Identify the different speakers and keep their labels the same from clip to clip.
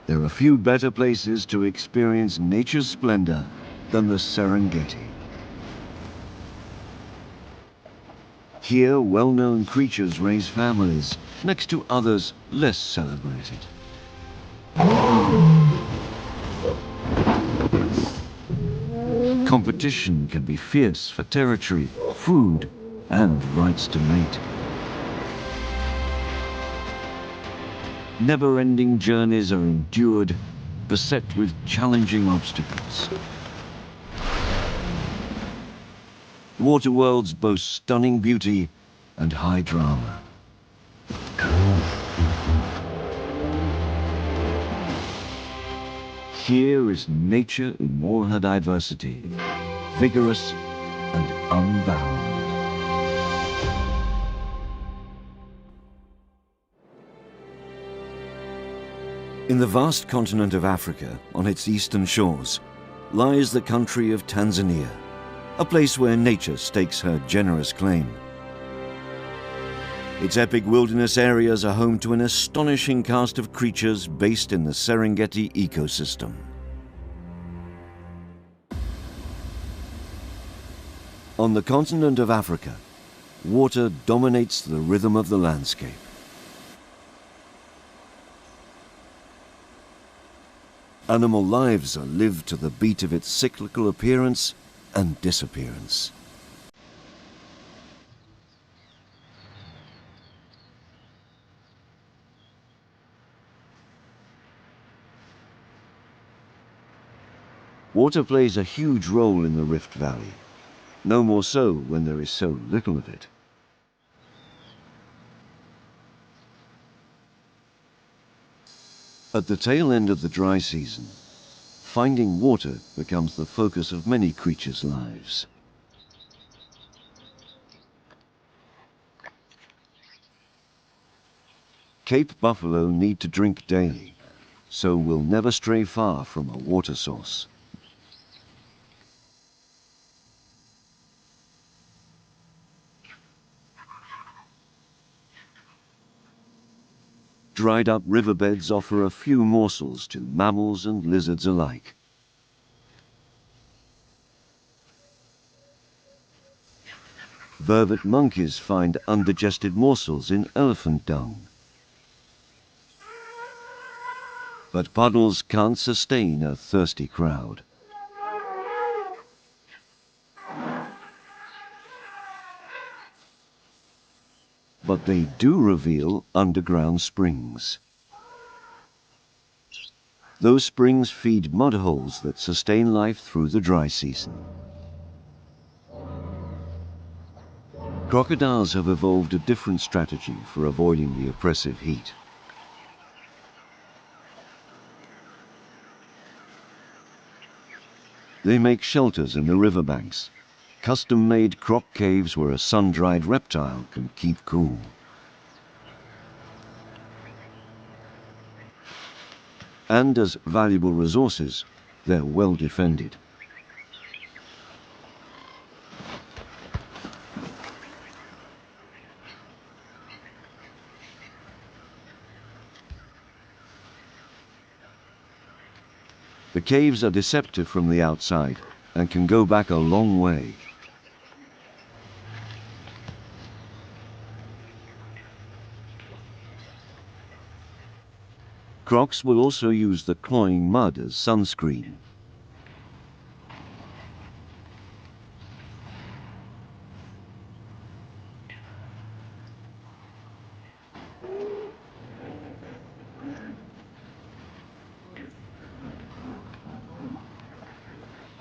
Speaker 1: There are few better places to experience nature's splendor than the Serengeti. Here, well-known creatures raise families next to others less celebrated. Competition can be fierce for territory, food, and rights to mate. Never-ending journeys are endured, beset with challenging obstacles. Water worlds boast stunning beauty and high drama. Here is nature in all her diversity, vigorous and unbound. In the vast continent of Africa, on its eastern shores, lies the country of Tanzania, a place where nature stakes her generous claim. Its epic wilderness areas are home to an astonishing cast of creatures based in the Serengeti ecosystem. On the continent of Africa, water dominates the rhythm of the landscape. Animal lives are lived to the beat of its cyclical appearance and disappearance. Water plays a huge role in the Rift Valley, no more so when there is so little of it. At the tail end of the dry season, finding water becomes the focus of many creatures' lives. Cape buffalo need to drink daily, so will never stray far from a water source. Dried up riverbeds offer a few morsels to mammals and lizards alike. Vervet monkeys find undigested morsels in elephant dung. But puddles can't sustain a thirsty crowd. But they do reveal underground springs. Those springs feed mud holes that sustain life through the dry season. Crocodiles have evolved a different strategy for avoiding the oppressive heat. They make shelters in the riverbanks, custom-made croc caves where a sun-dried reptile can keep cool. And as valuable resources, they're well defended. The caves are deceptive from the outside and can go back a long way. Crocs will also use the cloying mud as sunscreen.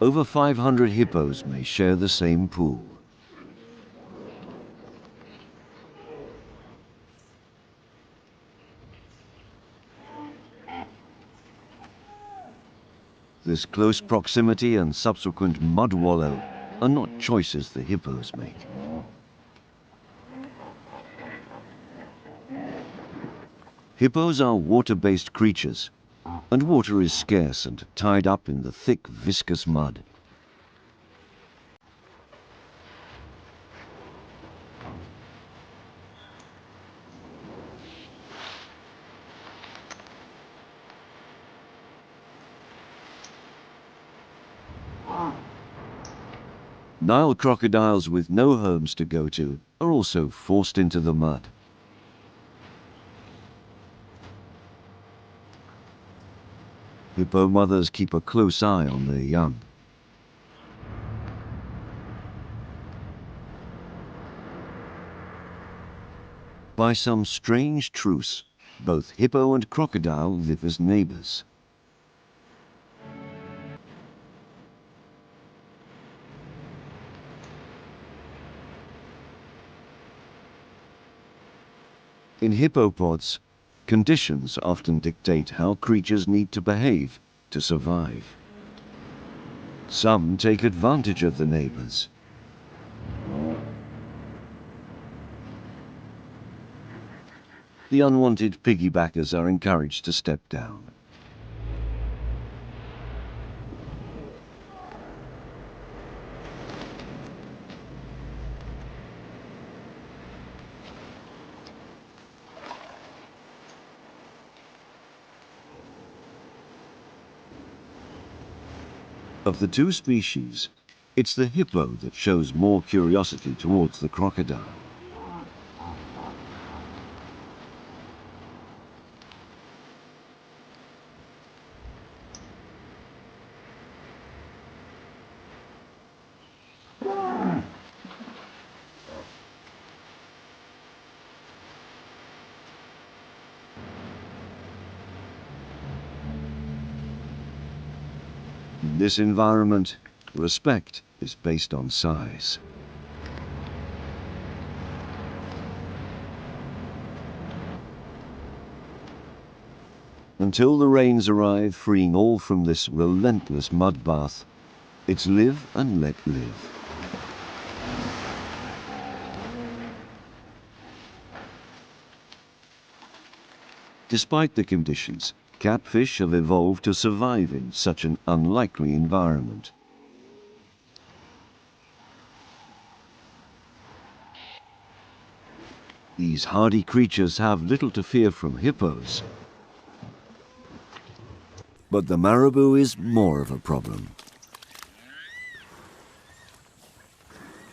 Speaker 1: Over 500 hippos may share the same pool. This close proximity and subsequent mud wallow are not choices the hippos make. Hippos are water-based creatures, and water is scarce and tied up in the thick, viscous mud. Nile crocodiles with no homes to go to are also forced into the mud. Hippo mothers keep a close eye on their young. By some strange truce, both hippo and crocodile live as neighbors. In hippopods, conditions often dictate how creatures need to behave to survive. Some take advantage of the neighbors. The unwanted piggybackers are encouraged to step down. Of the two species, it's the hippo that shows more curiosity towards the crocodile. In this environment, respect is based on size. Until the rains arrive, freeing all from this relentless mud bath, it's live and let live. Despite the conditions, catfish have evolved to survive in such an unlikely environment. These hardy creatures have little to fear from hippos. But the marabou is more of a problem.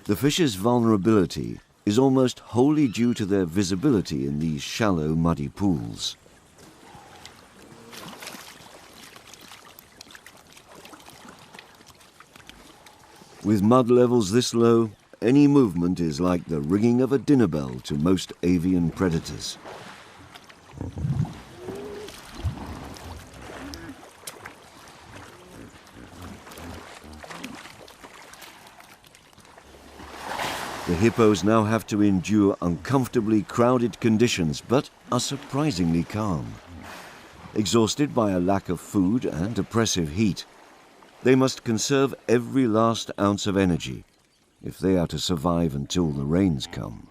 Speaker 1: The fish's vulnerability is almost wholly due to their visibility in these shallow, muddy pools. With mud levels this low, any movement is like the ringing of a dinner bell to most avian predators. The hippos now have to endure uncomfortably crowded conditions, but are surprisingly calm. Exhausted by a lack of food and oppressive heat, they must conserve every last ounce of energy if they are to survive until the rains come.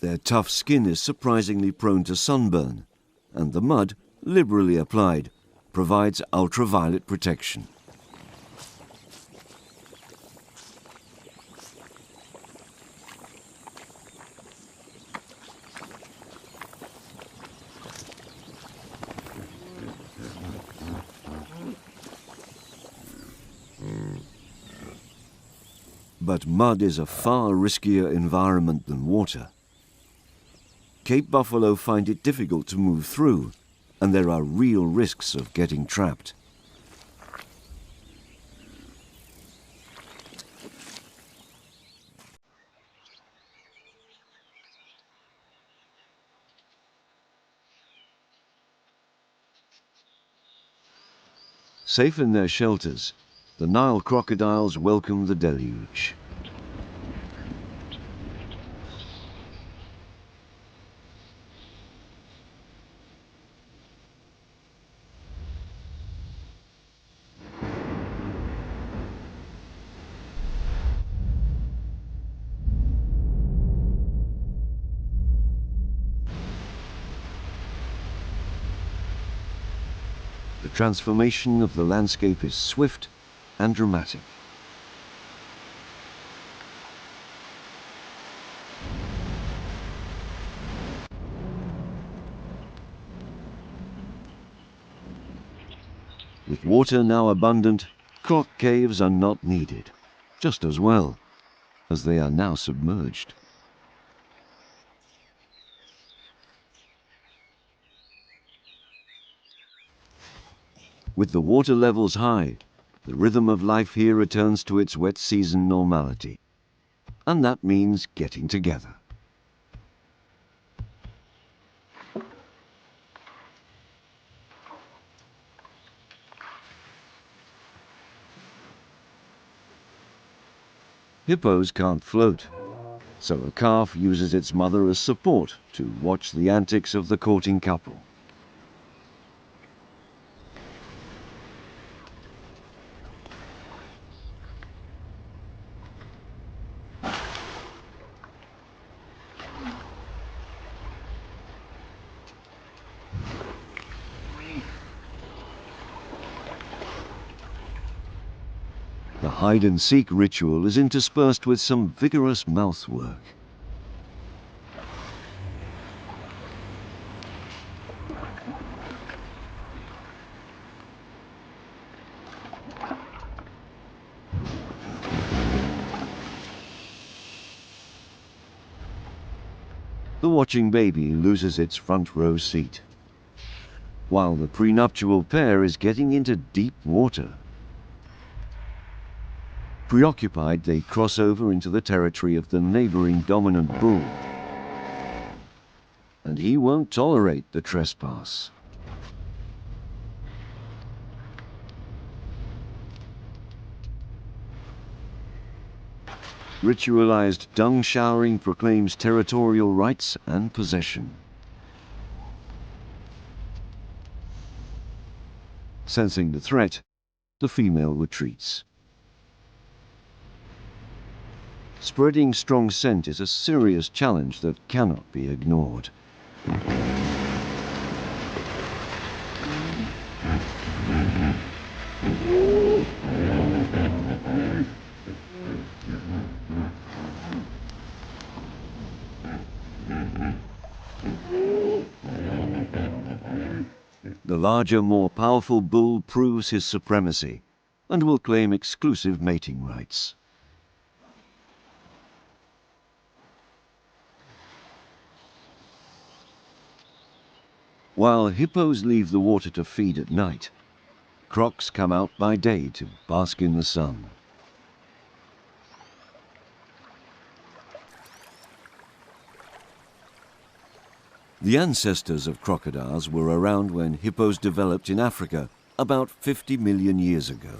Speaker 1: Their tough skin is surprisingly prone to sunburn, and the mud, liberally applied, provides ultraviolet protection. But mud is a far riskier environment than water. Cape buffalo find it difficult to move through, and there are real risks of getting trapped. Safe in their shelters, the Nile crocodiles welcome the deluge. The transformation of the landscape is swift and dramatic. water now abundant, croc caves are not needed, just as well, as they are now submerged. With the water levels high, the rhythm of life here returns to its wet season normality. And that means getting together. Hippos can't float, so a calf uses its mother as support to watch the antics of the courting couple. The hide-and-seek ritual is interspersed with some vigorous mouthwork. The watching baby loses its front row seat, while the prenuptial pair is getting into deep water. Preoccupied, they cross over into the territory of the neighboring dominant bull, and he won't tolerate the trespass. Ritualized dung showering proclaims territorial rights and possession. Sensing the threat, the female retreats. Spreading strong scent is a serious challenge that cannot be ignored. The larger, more powerful bull proves his supremacy and will claim exclusive mating rights. While hippos leave the water to feed at night, crocs come out by day to bask in the sun. The ancestors of crocodiles were around when hippos developed in Africa about 50 million years ago.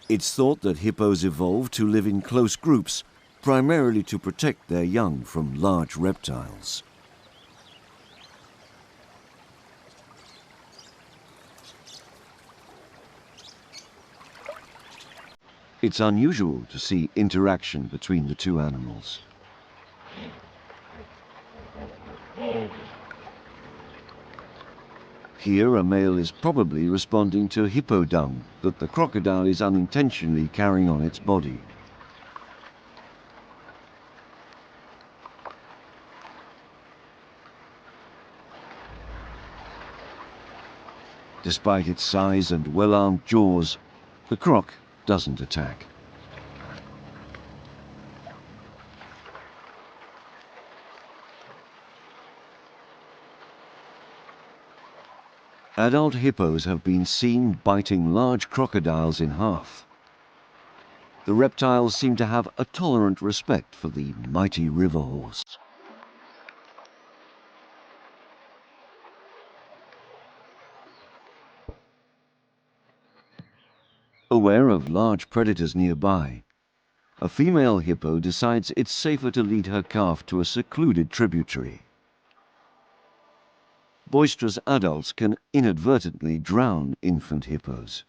Speaker 1: It's thought that hippos evolved to live in close groups, primarily to protect their young from large reptiles. It's unusual to see interaction between the two animals. Here, a male is probably responding to hippo dung that the crocodile is unintentionally carrying on its body. Despite its size and well-armed jaws, the croc doesn't attack. Adult hippos have been seen biting large crocodiles in half. The reptiles seem to have a tolerant respect for the mighty river horse. Aware of large predators nearby, a female hippo decides it's safer to lead her calf to a secluded tributary. Boisterous adults can inadvertently drown infant hippos.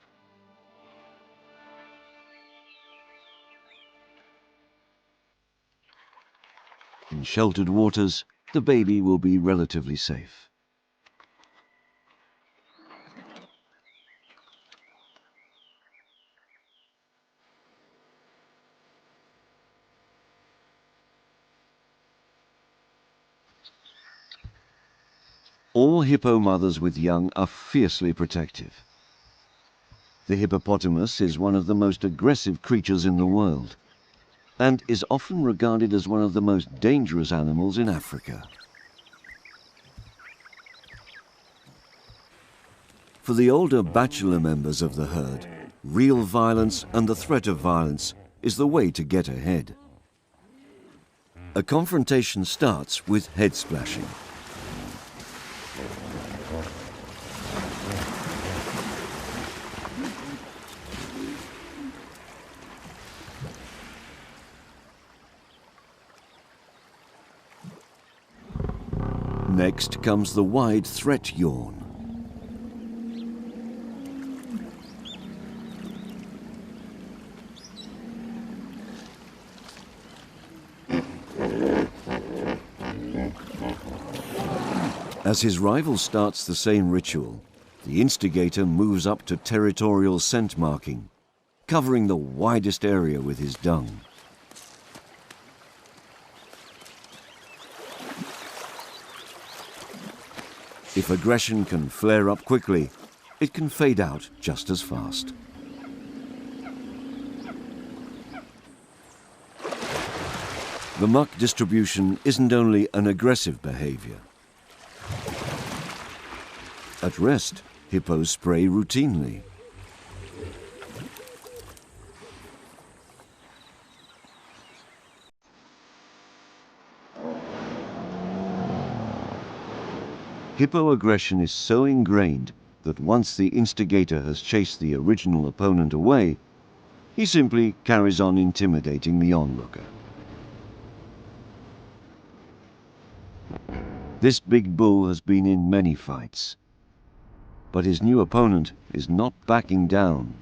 Speaker 1: In sheltered waters, the baby will be relatively safe. All hippo mothers with young are fiercely protective. The hippopotamus is one of the most aggressive creatures in the world and is often regarded as one of the most dangerous animals in Africa. For the older bachelor members of the herd, real violence and the threat of violence is the way to get ahead. A confrontation starts with head splashing. Next comes the wide threat yawn. As his rival starts the same ritual, the instigator moves up to territorial scent marking, covering the widest area with his dung. If aggression can flare up quickly, it can fade out just as fast. The muck distribution isn't only an aggressive behavior. At rest, hippos spray routinely. Hippo aggression is so ingrained that once the instigator has chased the original opponent away, he simply carries on intimidating the onlooker. This big bull has been in many fights, but his new opponent is not backing down.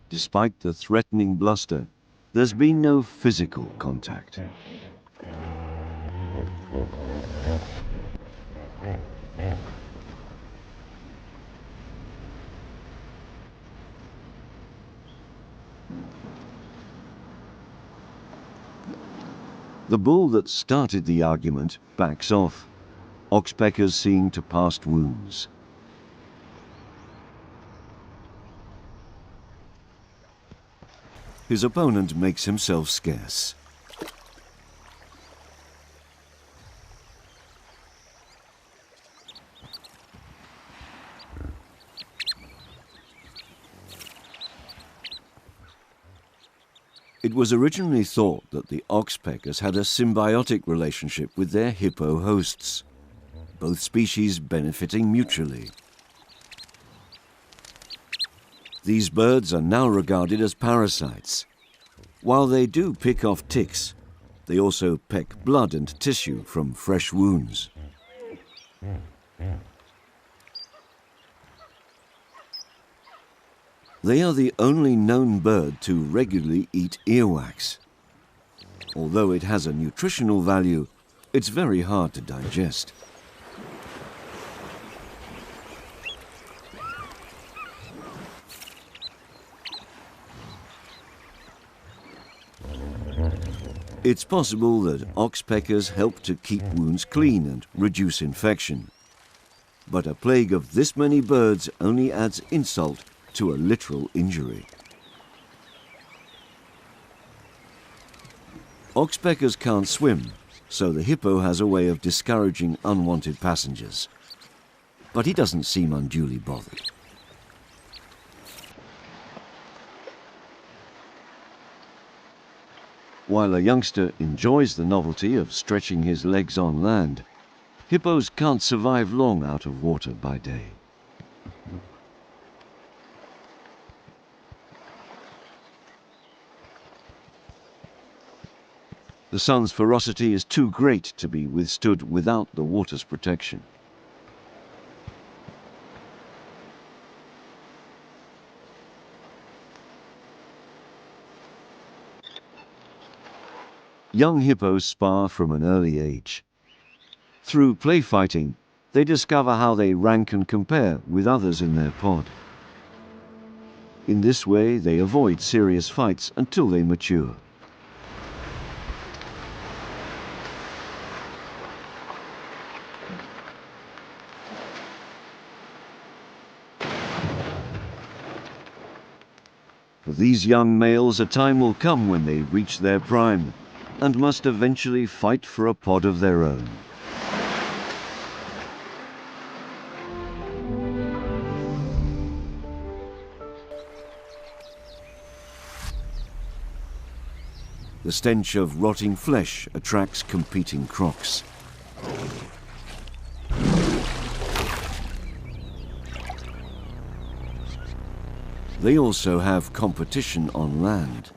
Speaker 1: Despite the threatening bluster, there's been no physical contact. The bull that started the argument backs off, oxpeckers seeing to past wounds. His opponent makes himself scarce. It was originally thought that the oxpeckers had a symbiotic relationship with their hippo hosts, both species benefiting mutually. These birds are now regarded as parasites. While they do pick off ticks, they also peck blood and tissue from fresh wounds. They are the only known bird to regularly eat earwax. Although it has a nutritional value, it's very hard to digest. It's possible that oxpeckers help to keep wounds clean and reduce infection. But a plague of this many birds only adds insult to a literal injury. Oxpeckers can't swim, so the hippo has a way of discouraging unwanted passengers. But he doesn't seem unduly bothered. While a youngster enjoys the novelty of stretching his legs on land, hippos can't survive long out of water by day. The sun's ferocity is too great to be withstood without the water's protection. Young hippos spar from an early age. Through play fighting, they discover how they rank and compare with others in their pod. In this way, they avoid serious fights until they mature. For these young males, a time will come when they reach their prime and must eventually fight for a pod of their own. The stench of rotting flesh attracts competing crocs. They also have competition on land.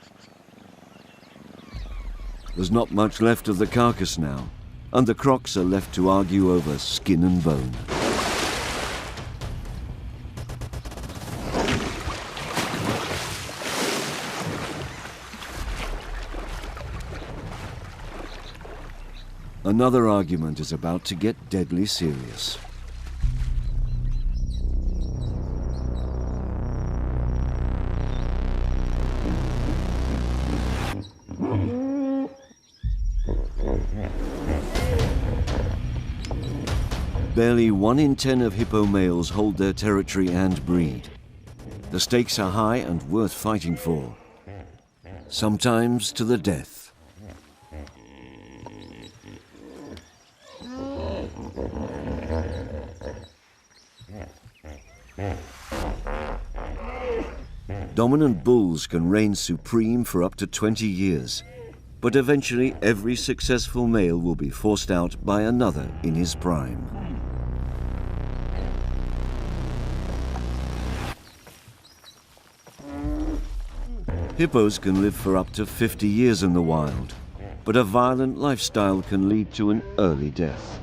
Speaker 1: There's not much left of the carcass now, and the crocs are left to argue over skin and bone. Another argument is about to get deadly serious. Barely 1 in 10 of hippo males hold their territory and breed. The stakes are high and worth fighting for, sometimes to the death. Dominant bulls can reign supreme for up to 20 years, but eventually every successful male will be forced out by another in his prime. Hippos can live for up to 50 years in the wild, but a violent lifestyle can lead to an early death.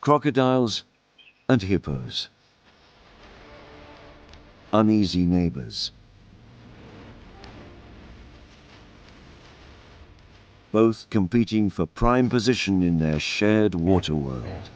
Speaker 1: Crocodiles and hippos. Uneasy neighbors. Both competing for prime position in their shared water world.